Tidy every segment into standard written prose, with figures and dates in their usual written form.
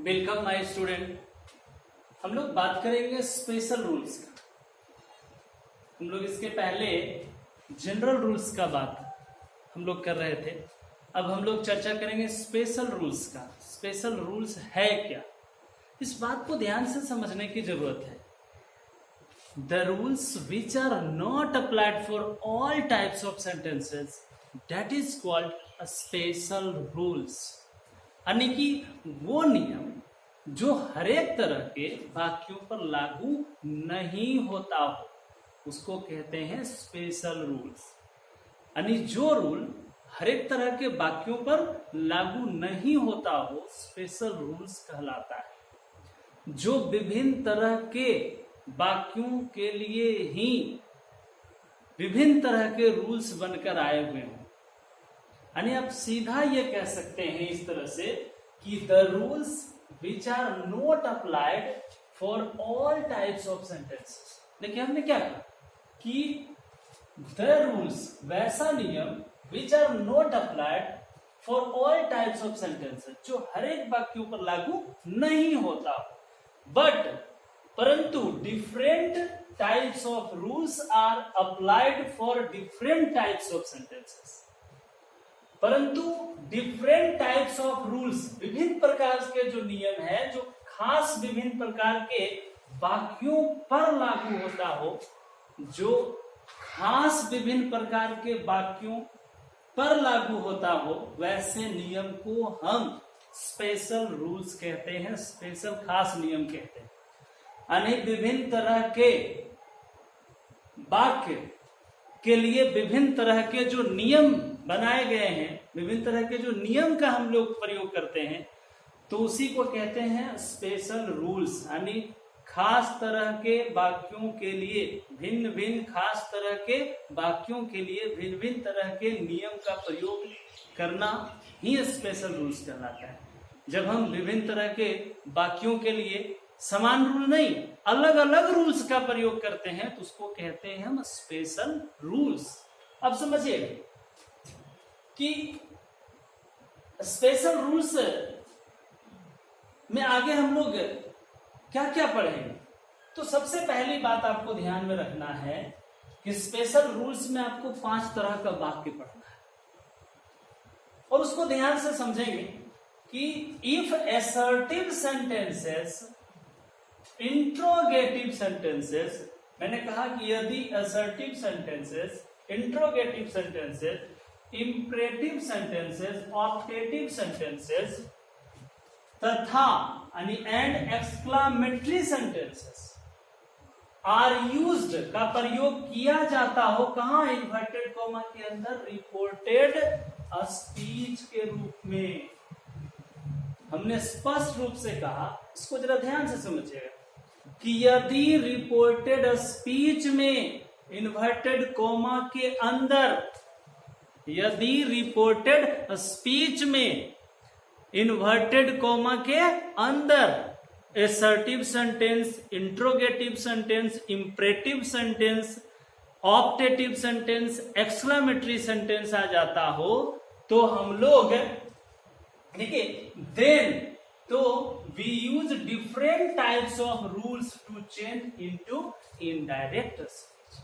Welcome my student. हम लोग बात करेंगे स्पेशल रूल्स का। हम लोग इसके पहले जनरल रूल्स का बात हम लोग कर रहे थे। अब हम लोग चर्चा करेंगे स्पेशल रूल्स का। स्पेशल रूल्स है क्या, इस बात को ध्यान से समझने की जरूरत है। The rules which are not applied for all types of sentences that is called a special rules. यानी कि वो नियम जो हर एक तरह के वाक्यों पर लागू नहीं होता हो उसको कहते हैं स्पेशल रूल्स। यानी जो रूल हर एक तरह के वाक्यों पर लागू नहीं होता हो स्पेशल रूल्स कहलाता है। जो विभिन्न तरह के वाक्यों के लिए ही विभिन्न तरह के रूल्स बनकर आए हुए हों। यानी आप सीधा ये कह सकते हैं इस तरह से कि the rules which are not applied for all types of sentences. देखिए हमने क्या कहा कि द रूल्स वैसा नियम which are not applied for all types of sentences जो हर एक वाक्यों पर लागू नहीं होता, बट परंतु different types of rules are applied for different types of sentences. परंतु डिफरेंट टाइप्स ऑफ रूल्स विभिन्न प्रकार के जो नियम है जो खास विभिन्न प्रकार के वाक्यों पर लागू होता हो, जो खास विभिन्न प्रकार के वाक्यों पर लागू होता हो वैसे नियम को हम स्पेशल रूल्स कहते हैं, स्पेशल खास नियम कहते हैं। यानी विभिन्न तरह के वाक्य के लिए विभिन्न तरह के जो नियम बनाए गए हैं, विभिन्न तरह के जो नियम का हम लोग प्रयोग करते हैं तो उसी को कहते हैं स्पेशल रूल्स। यानी खास तरह के वाक्यों के लिए भिन्न भिन्न खास तरह के वाक्यों के लिए भिन्न भिन्न तरह के नियम का प्रयोग करना ही स्पेशल रूल्स कहलाता है। जब हम विभिन्न तरह के वाक्यों के लिए समान रूल नहीं अलग अलग रूल्स का प्रयोग करते हैं तो उसको कहते हैं हम स्पेशल रूल्स। अब समझिए कि स्पेशल रूल्स में आगे हम लोग क्या क्या पढ़ेंगे। तो सबसे पहली बात आपको ध्यान में रखना है कि स्पेशल रूल्स में आपको 5 तरह का वाक्य पढ़ना है और उसको ध्यान से समझेंगे कि if assertive sentences, interrogative sentences, मैंने कहा कि यदि assertive sentences, interrogative sentences, imperative sentences, optative sentences तथा and exclamatory sentences are used का प्रयोग किया जाता हो कहां, इन्वर्टेड कॉमा के अंदर, रिपोर्टेड स्पीच के रूप में। हमने स्पष्ट रूप से कहा, इसको जरा ध्यान से समझिएगा कि यदि रिपोर्टेड स्पीच में इन्वर्टेड कॉमा के अंदर, यदि रिपोर्टेड स्पीच में इन्वर्टेड कॉमा के अंदर assertive sentence, interrogative sentence, imperative sentence, optative sentence, exclamatory sentence आ जाता हो तो हम लोग देखिए देन तो we use different types of rules to change into indirect speech.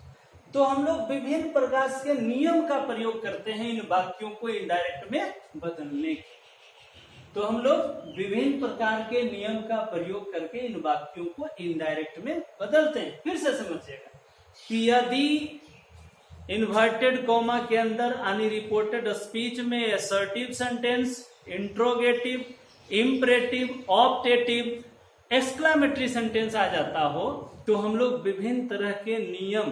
तो हम लोग विभिन्न प्रकार के नियम का प्रयोग करते हैं इन वाक्यों को इनडायरेक्ट में बदलने के। तो हम लोग विभिन्न प्रकार के नियम का प्रयोग करके इन वाक्यों को इनडायरेक्ट में बदलते हैं। फिर से समझिएगा कि यदि इन्वर्टेड कॉमा के अंदर यानी रिपोर्टेड स्पीच में assertive sentence, interrogative, imperative, optative, exclamatory sentence आ जाता हो तो हम लोग विभिन्न तरह के नियम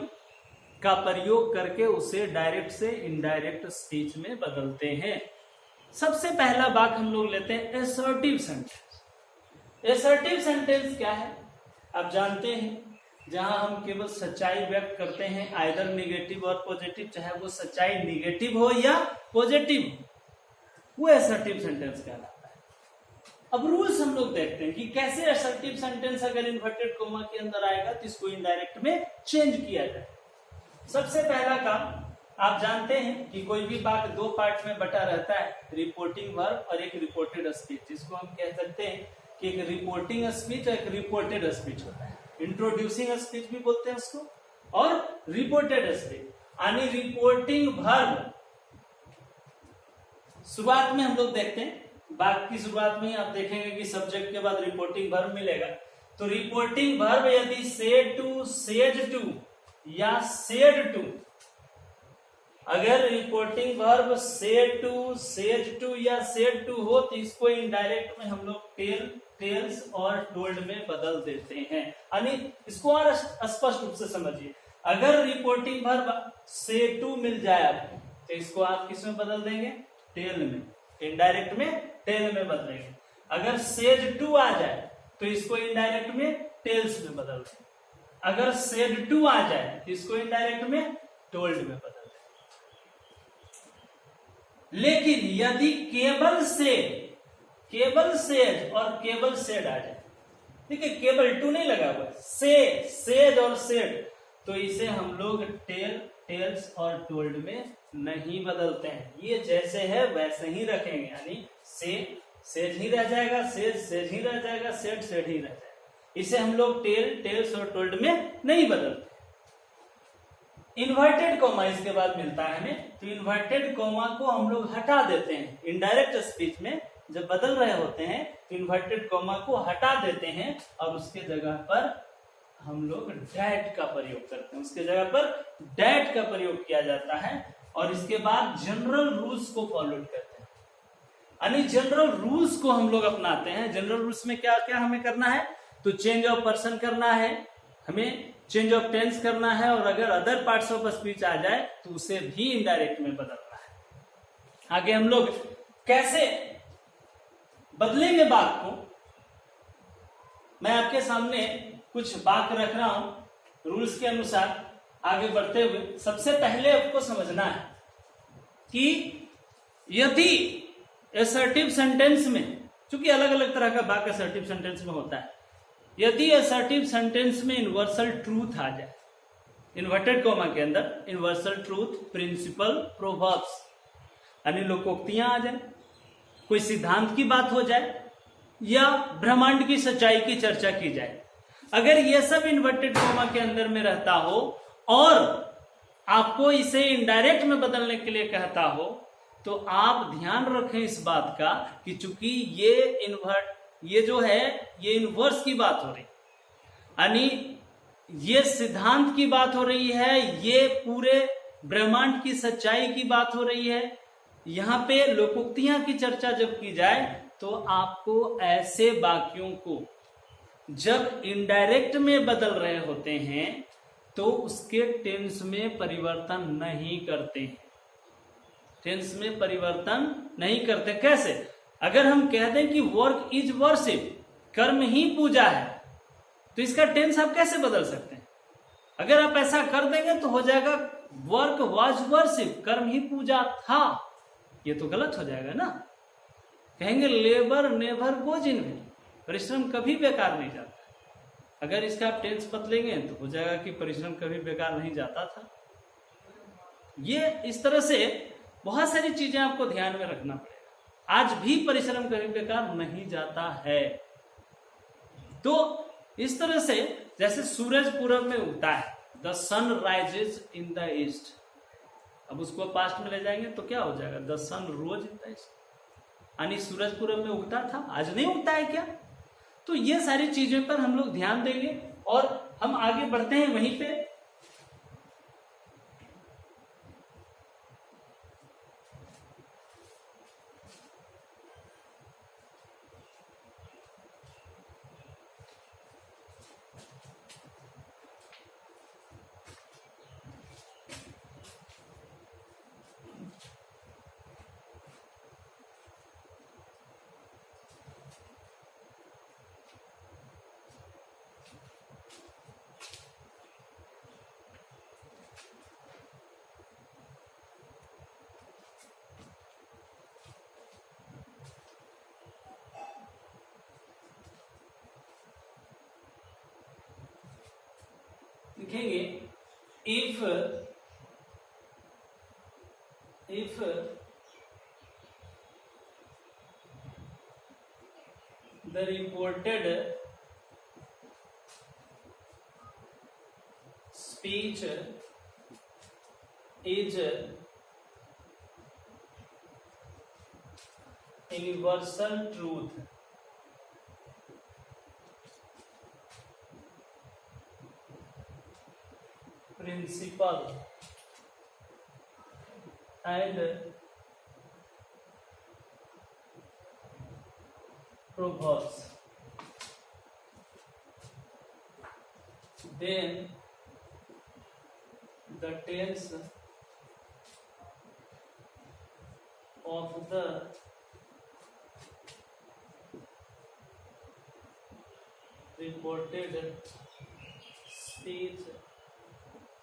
का प्रयोग करके उसे डायरेक्ट से इनडायरेक्ट स्पीच में बदलते हैं। सबसे पहला वाक्य हम लोग लेते हैं असर्टिव सेंटेंस। असर्टिव सेंटेंस क्या है आप जानते हैं, जहां हम केवल सच्चाई व्यक्त करते हैं, आइदर निगेटिव और पॉजिटिव, चाहे वो सच्चाई निगेटिव हो या पॉजिटिव, वो असर्टिव सेंटेंस कहलाता है। अब रूल्स हम लोग देखते हैं कि कैसे असर्टिव सेंटेंस अगर इन्वर्टेड कॉमा के अंदर आएगा तो इसको इनडायरेक्ट में चेंज किया जाए। सबसे पहला काम आप जानते हैं कि कोई भी वाक्य 2 पार्ट में बटा रहता है, रिपोर्टिंग वर्ब और एक रिपोर्टेड स्पीच। इसको हम कह सकते हैं कि एक रिपोर्टिंग स्पीच और एक रिपोर्टेड स्पीच होता है। इंट्रोड्यूसिंग स्पीच भी बोलते हैं उसको और रिपोर्टेड स्पीच। यानी रिपोर्टिंग वर्ब शुरुआत में हम लोग देखते हैं, बाकी शुरुआत में आप देखेंगे कि सब्जेक्ट के बाद रिपोर्टिंग वर्ब मिलेगा। तो रिपोर्टिंग वर्ब यदि से टू, सेड टू या सेड टू, अगर रिपोर्टिंग वर्ब से टू, सेड टू या सेड टू हो तो इसको इनडायरेक्ट में हम लोग टेल, टेल्स और टोल्ड में बदल देते हैं। यानी इसको और स्पष्ट रूप से समझिए, अगर रिपोर्टिंग वर्ब से टू मिल जाए आपको तो इसको आप किस में बदल देंगे? टेल में, इनडायरेक्ट में टेल में बदलेंगे। अगर सेड टू आ जाए तो इसको इनडायरेक्ट में टेल्स में बदल देंगे। अगर सेड टू आ जाए तो इसको इनडायरेक्ट में टोल्ड में बदल देंगे। लेकिन यदि केवल सेज और केवल सेड आ जाए, देखिए केवल टू नहीं लगा हुआ, सेज और सेड, तो इसे हम लोग टेल, टेल्स और टोल्ड में नहीं बदलते हैं। ये जैसे है वैसे ही रखेंगे, यानी सेज ही रह जाएगा, सेज ही रह जाएगा, सेड ही रह जाएगा। इसे हम लोग टेल, टेल्स और टोल्ड में नहीं बदलते। इन्वर्टेड कॉमा इसके बाद मिलता है हमें, तो इन्वर्टेड कॉमा को हम लोग हटा देते हैं। इनडायरेक्ट स्पीच में जब बदल रहे होते हैं तो इन्वर्टेड कॉमा को हटा देते हैं और उसके जगह पर हम लोग डैट का प्रयोग करते हैं, उसके जगह पर डैट का प्रयोग किया जाता है। और इसके बाद जनरल रूल्स को फॉलो करते हैं, यानी जनरल रूल्स को हम लोग अपनाते हैं। जनरल रूल्स में क्या क्या हमें करना है? तो चेंज ऑफ पर्सन करना है, हमें चेंज ऑफ टेंस करना है, और अगर अदर पार्ट्स ऑफ स्पीच आ जाए तो उसे भी इनडायरेक्ट में बदलना है। आगे हम लोग कैसे बदलेंगे बात को, मैं आपके सामने कुछ बात रख रहा हूं रूल्स के अनुसार। आगे बढ़ते हुए सबसे पहले आपको समझना है कि यदि असर्टिव सेंटेंस में, चूंकि अलग अलग तरह का वाक्य असर्टिव सेंटेंस में होता है, यदि असर्टिव सेंटेंस में यूनिवर्सल ट्रूथ आ जाए, इन्वर्टेड कॉमा के अंदर यूनिवर्सल ट्रूथ, प्रिंसिपल, प्रोवर्ब्स, यानी लोकोक्तियां आ जाए, कोई सिद्धांत की बात हो जाए या ब्रह्मांड की सच्चाई की चर्चा की जाए, अगर ये सब इन्वर्टेड कॉमा के अंदर में रहता हो और आपको इसे इनडायरेक्ट में बदलने के लिए कहता हो, तो आप ध्यान रखें इस बात का कि चूंकि ये जो है ये इनवर्स की बात हो रही, यानी ये सिद्धांत की बात हो रही है, ये पूरे ब्रह्मांड की सच्चाई की बात हो रही है। यहां पे लोकोक्तियां की चर्चा जब की जाए तो आपको ऐसे वाक्यों को जब इनडायरेक्ट में बदल रहे होते हैं तो उसके टेंस में परिवर्तन नहीं करते हैं। टेंस में परिवर्तन नहीं करते। कैसे? अगर हम कह दें कि वर्क इज वर्शिप, कर्म ही पूजा है, तो इसका टेंस आप कैसे बदल सकते हैं? अगर आप ऐसा कर देंगे तो हो जाएगा वर्क वाज वर्शिप, कर्म ही पूजा था। ये तो गलत हो जाएगा ना। कहेंगे labour never goes in when, परिश्रम कभी बेकार नहीं जाता। अगर इसका आप टेंस बदलेंगे तो हो जाएगा कि परिश्रम कभी बेकार नहीं जाता था। ये इस तरह से बहुत सारी चीजें आपको ध्यान में रखना पड़ेगा। आज भी परिश्रम कभी बेकार नहीं जाता है। तो इस तरह से जैसे सूरज पूरब में उगता है, the sun rises in the east, अब उसको पास्ट में ले जाएंगे तो क्या हो जाएगा? The sun rose in the east, यानी सूरज पूरब में उगता था, आज नहीं उगता है क्या? तो ये सारी चीजों पर हम लोग ध्यान देंगे और हम आगे बढ़ते हैं वहीं पे। लिखेंगे if the reported speech is universal truth. Principle and proverbs. Then the tense of the reported speech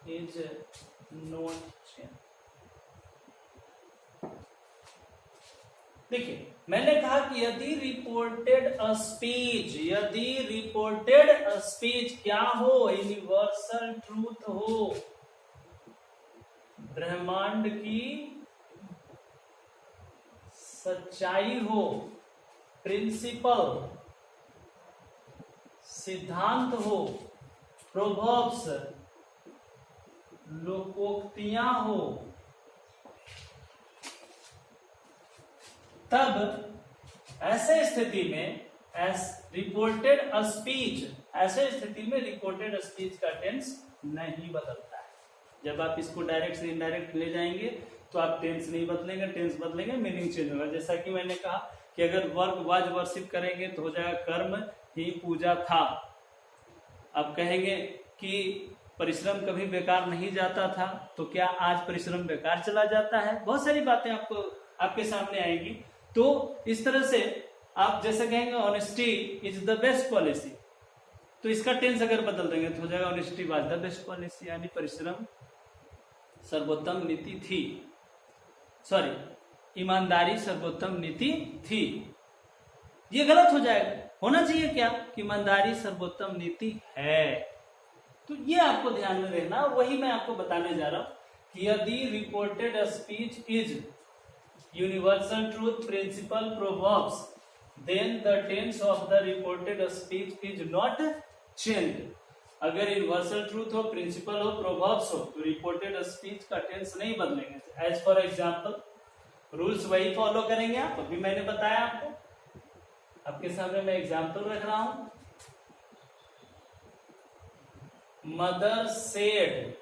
is not changed. देखिए, मैंने कहा कि यदि रिपोर्टेड स्पीच क्या हो, यूनिवर्सल ट्रूथ हो, ब्रह्मांड की सच्चाई हो, प्रिंसिपल सिद्धांत हो, प्रोवर्ब्स लोकोक्तियां हो, तब ऐसे स्थिति में रिपोर्टेड स्पीच का टेंस नहीं बदलता है। जब आप इसको डायरेक्ट से इनडायरेक्ट ले जाएंगे तो आप टेंस नहीं बदलेंगे, टेंस बदलेंगे मीनिंग चेंज होगा। जैसा कि मैंने कहा कि अगर वर्क वाज वर्शिप करेंगे तो हो जाएगा कर्म ही पूजा था। अब कहेंगे कि परिश्रम कभी बेकार नहीं जाता था, तो क्या आज परिश्रम बेकार चला जाता है? बहुत सारी बातें आपको आपके सामने आएंगी। तो इस तरह से आप जैसे कहेंगे honesty is the best policy, तो इसका टेंस अगर बदल देंगे तो हो जाएगा honesty was the best policy, यानी परिश्रम सर्वोत्तम नीति थी, ईमानदारी सर्वोत्तम नीति थी। ये गलत हो जाएगा, होना चाहिए क्या कि ईमानदारी सर्वोत्तम नीति है। तो ये आपको ध्यान में रखना, वही मैं आपको बताने जा रहा हूं कि यदि reported speech is universal truth, principle, proverbs, then the tense of the reported speech is not changed. अगर यूनिवर्सल ट्रूथ हो, प्रिंसिपल हो, प्रोवर्ब्स हो, तो रिपोर्टेड स्पीच का टेंस नहीं बदलेंगे। एज फॉर एग्जाम्पल, रूल्स वही फॉलो करेंगे आप। अभी मैंने बताया आपको, आपके सामने मैं एग्जाम्पल रख रहा हूं। Mother said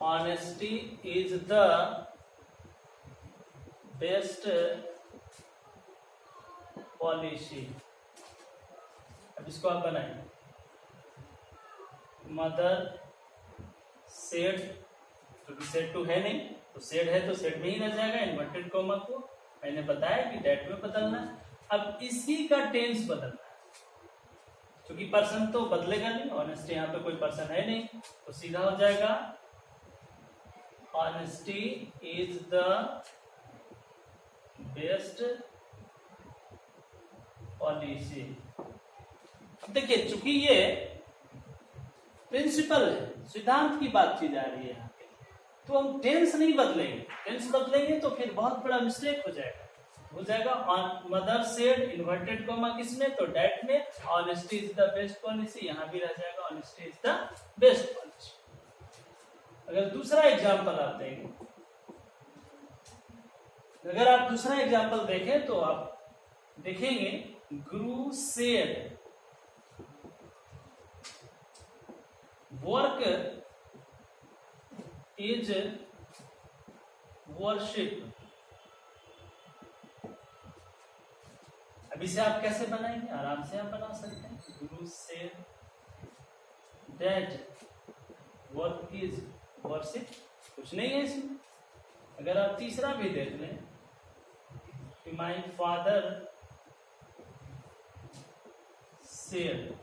honesty is the best policy. अब इसको आप बनाइए। मदर सेड, क्योंकि सेड टू है नहीं, तो सेड है तो सेड में ही रह जाएगा। इन्वर्टेड कॉमा को मैंने बताया कि डेट में बदलना है। अब इसी का टेंस बदलना है, क्योंकि पर्सन तो बदलेगा नहीं, ऑनेस्टी यहाँ पे कोई पर्सन है नहीं, तो सीधा हो जाएगा honesty is the best policy. अब देखिए, चूंकि ये प्रिंसिपल है, सिद्धांत की बात की जा रही है यहाँ पे, तो हम टेंस नहीं बदलेंगे। टेंस बदलेंगे तो फिर बहुत बड़ा मिस्टेक हो जाएगा। मदर सेड इन्वर्टेड कॉमा किसमें, तो डेट में। Honesty is the best policy, यहां भी रह जाएगा honesty is the best policy. अगर दूसरा एग्जांपल आप देखें, अगर आप दूसरा एग्जांपल देखें तो आप देखेंगे गुरु सेड वर्क इज वर्शिप। अब इसे आप कैसे बनाएंगे? आराम से आप बना सकते हैं। गुरु said that work is worship, कुछ नहीं है इसमें। अगर आप तीसरा भी देख लें कि my father said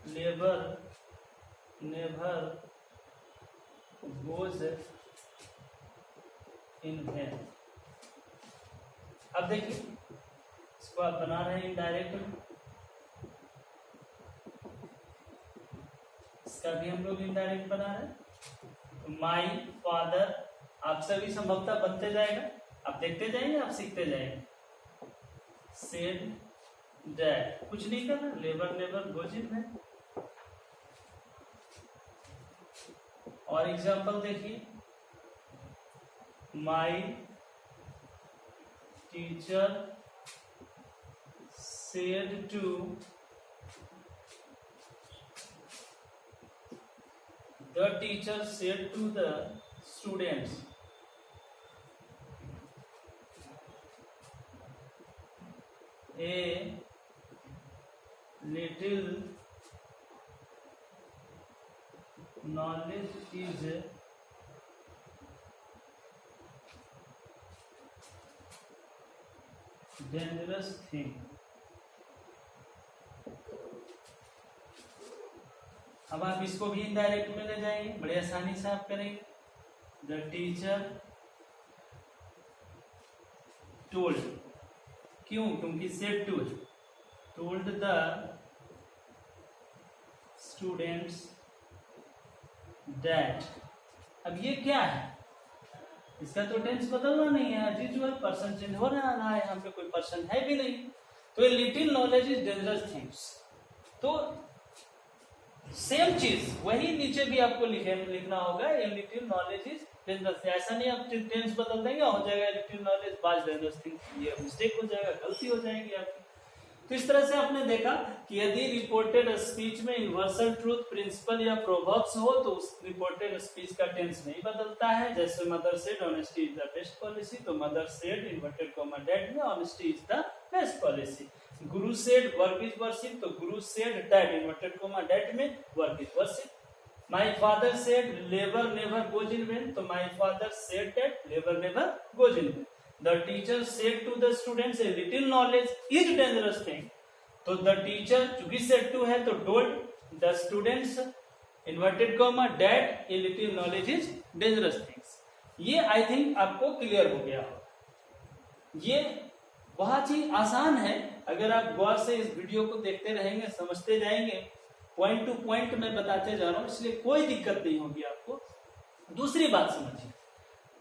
labour never goes in vain. अब देखिए, इसको आप बना रहे हैं इनडायरेक्ट, इसका भी हम लोग इनडायरेक्ट बना रहे हैं। माई फादर आप सभी संभवतः बनते जाएगा, आप देखते जाएंगे, आप सीखते जाएंगे। सेड डैड, कुछ नहीं करना, labour never goes in vain. और एग्जाम्पल देखिए, my teacher said to the teacher said to the students, a little knowledge is dangerous thing। अब आप इसको भी इनडायरेक्ट में ले जाएंगे, बड़े आसानी से आप करेंगे। द टीचर टोल्ड, क्यों? क्योंकि said to, told the students that. अब ये क्या है? इसका तो टेंस बदलना नहीं है, एज यूजुअल पर्सन चेंज हो रहा है, यहाँ पे कोई पर्सन है भी नहीं। तो ये little knowledge is dangerous things. तो सेम चीज वही नीचे भी आपको लिखना होगा, a little knowledge is dangerous. ऐसा नहीं आप टेंस बदल देंगे हो जाएगा little knowledge was dangerous thing, ये मिस्टेक हो जाएगा, गलती हो जाएगी आपकी। तो इस तरह से आपने देखा कि यदि रिपोर्टेड स्पीच में यूनिवर्सल ट्रूथ प्रिंसिपल या प्रोवर्ब्स हो तो उस रिपोर्टेड स्पीच का टेंस नहीं बदलता है। जैसे mother said honesty is the best policy, तो mother said inverted comma that में honesty is the best policy. Guru said work is worship, तो guru said that inverted comma that में work is worship. My father said labour never goes in vain, तो my father said that labour never goes in vain. The teacher said to the students a little knowledge is dangerous thing, तो the teacher चूंकि said to है तो told the students inverted comma that a little knowledge is dangerous things। ये I think आपको clear हो गया हो। ये बहुत ही आसान है, अगर आप गौर से इस वीडियो को देखते रहेंगे, समझते जाएंगे, पॉइंट टू पॉइंट मैं बताते जा रहा हूं, इसलिए कोई दिक्कत नहीं होगी आपको। दूसरी बात समझिए,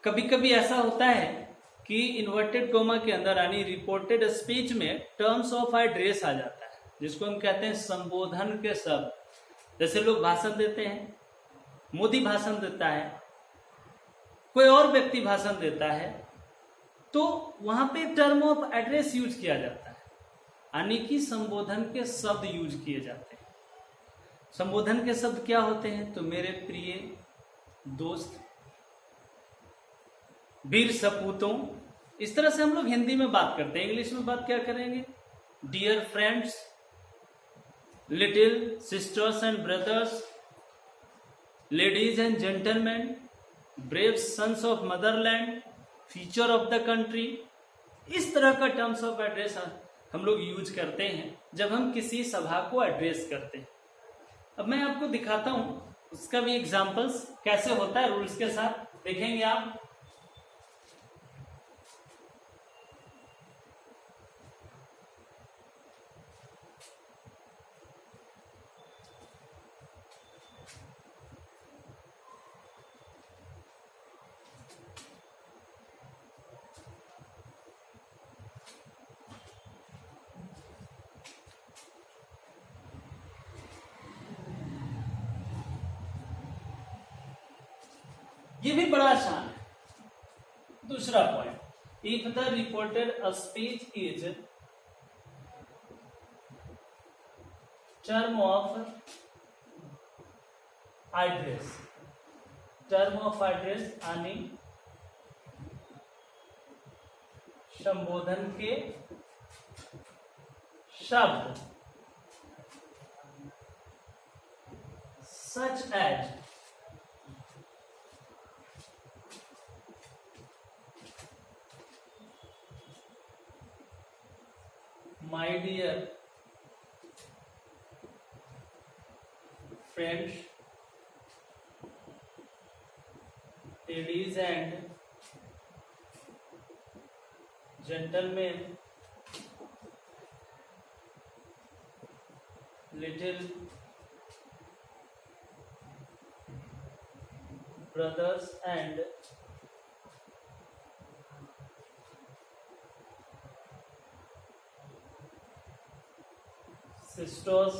कभी कभी ऐसा होता है कि इन्वर्टेड कोमा के अंदर यानी रिपोर्टेड स्पीच में टर्म्स ऑफ एड्रेस आ जाता है, जिसको हम कहते हैं संबोधन के शब्द। जैसे लोग भाषण देते हैं, मोदी भाषण देता है, कोई और व्यक्ति भाषण देता है, तो वहां पे टर्म ऑफ एड्रेस यूज किया जाता है, यानी कि संबोधन के शब्द यूज किए जाते हैं। संबोधन के शब्द क्या होते हैं? तो मेरे प्रिय दोस्त, वीर सपूतों, इस तरह से हम लोग हिंदी में बात करते हैं। इंग्लिश में बात क्या करेंगे? Dear friends, little sisters and brothers, ladies and gentleman, brave sons of motherland, future of the country. इस तरह का टर्म्स ऑफ एड्रेस हम लोग यूज करते हैं जब हम किसी सभा को एड्रेस करते हैं। अब मैं आपको दिखाता हूं उसका भी एग्जाम्पल्स कैसे होता है, रूल्स के साथ देखेंगे आप। ये भी बड़ा आसान है। दूसरा point, if the reported speech is term of address, term of address यानी संबोधन के शब्द, such as my dear friends, ladies and gentlemen, little brothers and sisters,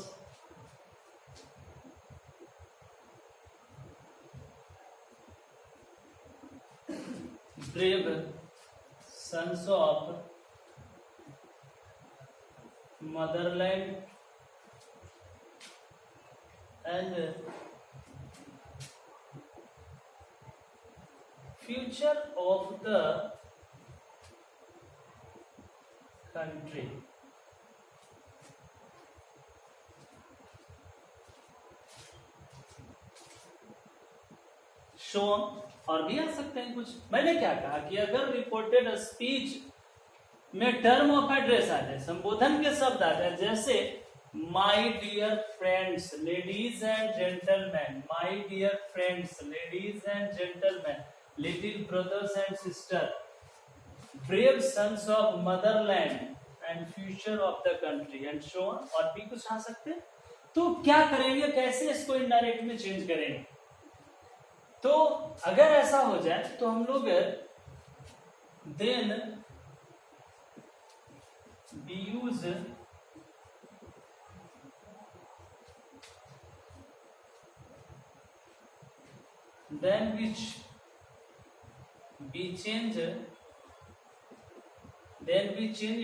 brave sons of motherland and future of the country. Show और भी आ सकते हैं कुछ। मैंने क्या कहा कि अगर रिपोर्टेड स्पीच में टर्म ऑफ एड्रेस आ जाए, संबोधन के शब्द आ जाए, जैसे my dear friends ladies and gentleman, my dear friends ladies and gentleman, little brothers and sister, brave sons of motherland and future of the country and so on, और भी कुछ आ सकते हैं। तो क्या करेंगे, कैसे इसको इनडायरेक्ट में चेंज करेंगे? तो अगर ऐसा हो जाए तो हम लोग then we use then which we change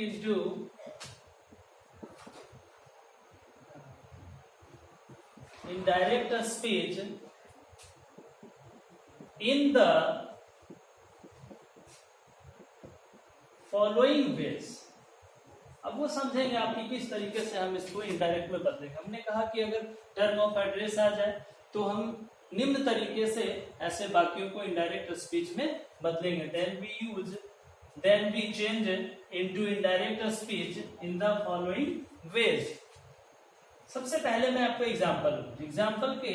into indirect speech in the following ways। अब वो समझेंगे आप कि किस तरीके से हम इसको इनडायरेक्ट में बदलेंगे। हमने कहा कि अगर टर्म ऑफ एड्रेस आ जाए तो हम निम्न तरीके से ऐसे वाक्यों को इनडायरेक्ट स्पीच में बदलेंगे। Then we change into indirect speech in the following ways. सबसे पहले मैं आपको एग्जाम्पल के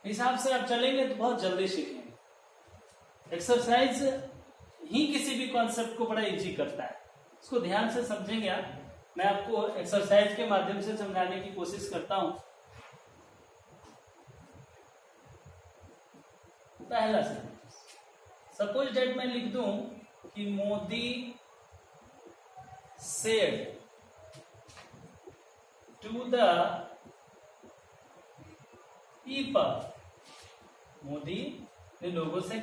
हिसाब से आप चलेंगे तो बहुत जल्दी सीखेंगे। एक्सरसाइज ही किसी भी कॉन्सेप्ट को बड़ा इजी करता है, इसको ध्यान से समझेंगे आप। मैं आपको एक्सरसाइज के माध्यम से समझाने की कोशिश करता हूं। पहला सेंटेंस, सपोज डेट मैं लिख दूं कि Modi said to the people, Modi ने लोगों से